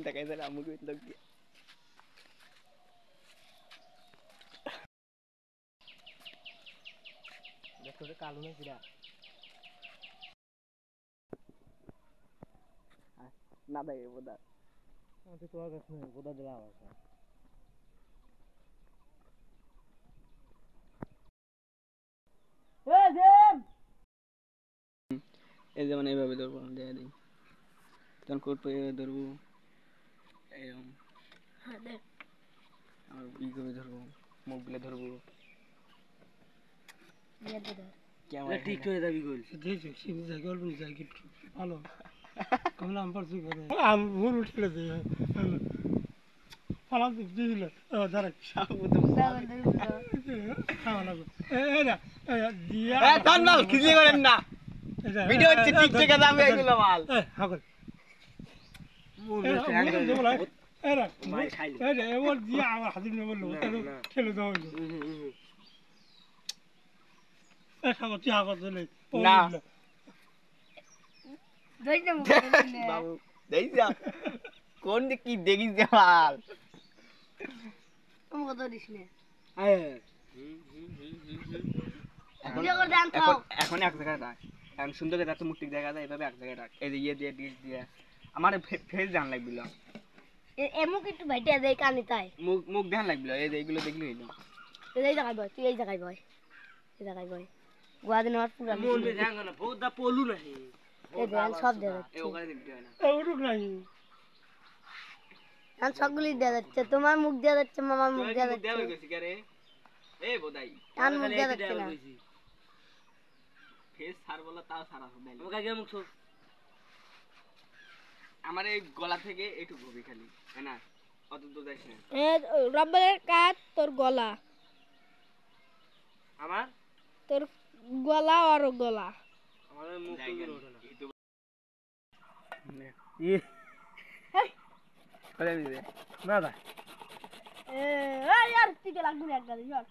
দেখাই যায় আমু কই লোক দিয়ে দেখো কালো না কিরা না দেয় বোদা আমাদের তো কাছে বোদা দিলা আছে এই দেম এই যেমন এইভাবে ধরবো দেয়া দিই তখন কোট পেয়ে ধরবো এরকম হ্যাঁ দেখ আর এইভাবে ধরবো মুখ গুলো ধরবো ক্যামেরা ঠিক করে দাবি করি দেখছি সিনি জায়গা অল্প জায়গা ভালো কমলা আম পারছি করে আম মুর উঠলে দে ফালা দিল দাঁড়া সাবু তো খাওয়া এই না দিয়া এ ধন মাল খিজিয়ে করেন না ভিডিও হচ্ছে টিকটকে যাবে এগুলো মাল হাগল মুর হ্যাঙ্গল এরা ভাই খাইলে এই এমন দিয়া আমার হাজির নেব লো খেলে দাও এ খাবো চা করতে না দেই না বাবু দেই যা কোন কি দেখিস দেওয়াল তুমি কত দিছ না এখন এক জায়গায় রাখ এখন সুন্দর করে এত মুটিক জায়গা যায় এভাবে এক জায়গায় রাখ এই যে ইয়ে দিয়ে ডিশ দিয়ে আমার ফেস জান লাগবিল এমুক একটু ভাইটা দেই কানি তাই মুখ মুখ ধ্যান লাগবিল এই যে এগুলো দেখলি হইলো এই জায়গায় বয় তুই এই জায়গায় বয় এই জায়গায় বয় গুয়াদিন আর পুরা মন মে ধ্যান না বহুত দা পলু নাহি এই ধ্যান সব দে যাচ্ছে এই ওখানে দেখতে হয় না ওরুক নাহি আর সবগুলি দেয়া যাচ্ছে তোমার মুখ দেয়া যাচ্ছে মামার মুখ দেয়া যাচ্ছে দেয়া হইছে কি রে এই বোদাই কান মুখ দেয়া যাচ্ছে না ফেস সার বলা তাও সারা হবে না ওকা গে মুখ সব আমার এই গলা থেকে একটু গভীর খালি है না অত তো যাইছ না এ রব্বারের কাট তোর গলা আমার তোর গলা আর গলা আমার মুখ তো ওঠে না ই করে দিবে না দা এ यार টিকে লাগবে এক গালি চল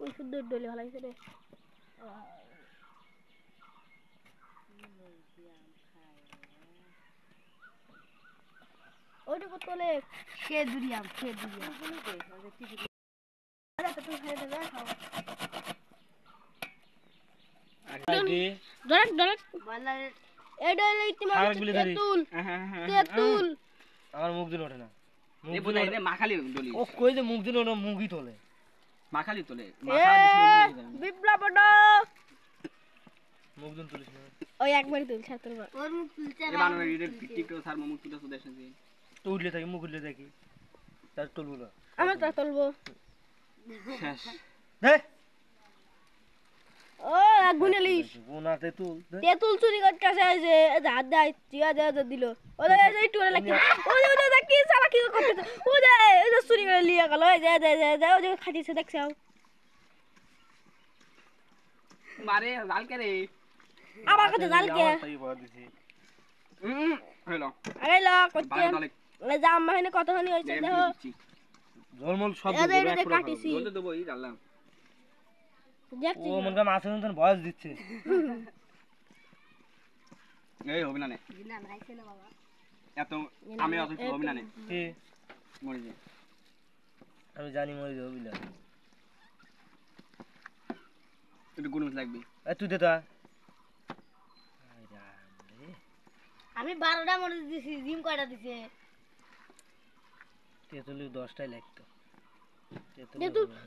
ওই শুদ্ধ ডলে ভালো হইছে রে ওইটুকু তোলে সে দুরিয়াম আরে তো তুই খেয়ে দে খাও ডরেক বালা এডা ইতিমা তেতুল তেতুল আমার মুখ দিন ওঠে না মুখ বলে রে মাখালি ডলি ও কই যে মুখ দিন ওনা মুখই তোলে মাখালি তোলে বিপ্লবড মুখ দিন তুলিস না ওই একবারই তুল ছাত্র ওর মুখ তুলছে রে বানর রে টিকটক সার মুখ তুলছ দেখছেন যে তো উঠলে থাকি মুখ উঠলে থাকি তার তুলবো না আমি তা তুলবো শেষ দে ও গুনেলিস গুনাতে তুল তেতুল চুরি করতে আসে যে হাত দেয় জিয়া দেয়া দিল ওরে এই টুরে লাগি ওরে কি সালা কি করতে ওরে এই যে চুরি করে লিয়া গেল এই যে ওই যে খাইছে দেখছাও মারে জাল কে রে আমার কাছে জাল কে তাই বল দিছি হলো আইলা করতে ওই জাম মাইনে কতখানি হইছে দেখো জলমল সব কাটিছি বলতে দেব এই জানলাম দেখছি ও মনকা মাছের মতন ভয়েস দিচ্ছে এই হবে না নে না নাইছে না বাবা এত আমি অত হবে না নে কি মরে যায় আমি জানি মরে যাবে না একটু গুণ লাগবে এই তুই দে তা আমি 12টা মরে দিছি জিম কয়টা দিছে তেতুল 10টাই লাগতো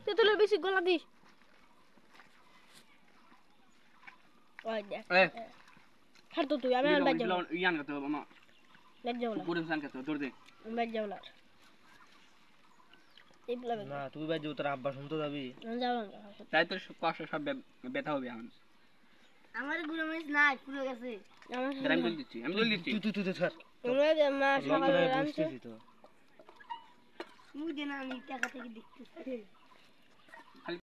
তেতুলের বেশি গলা দিস ওই দেখ ছাড় তো তুই আমি আর বাজ যাও ইয়ান করতে হবে মামা বাজ যাও না পুরো সান করতে দৌড় দে বাজ যাও না এই প্লাবে না তুই বাজ যাও তোর আব্বা শুনতে যাবি না যাও না তাই তো কষ্ট সব ব্যথা হবে এখন আমার গুলো মিস নাই পুরো গেছে আমি জল দিচ্ছি তুই ছাড় তোমরা মা সকালে রামছি তো মুই দেনা আমি টাকা থেকে দেখতেছি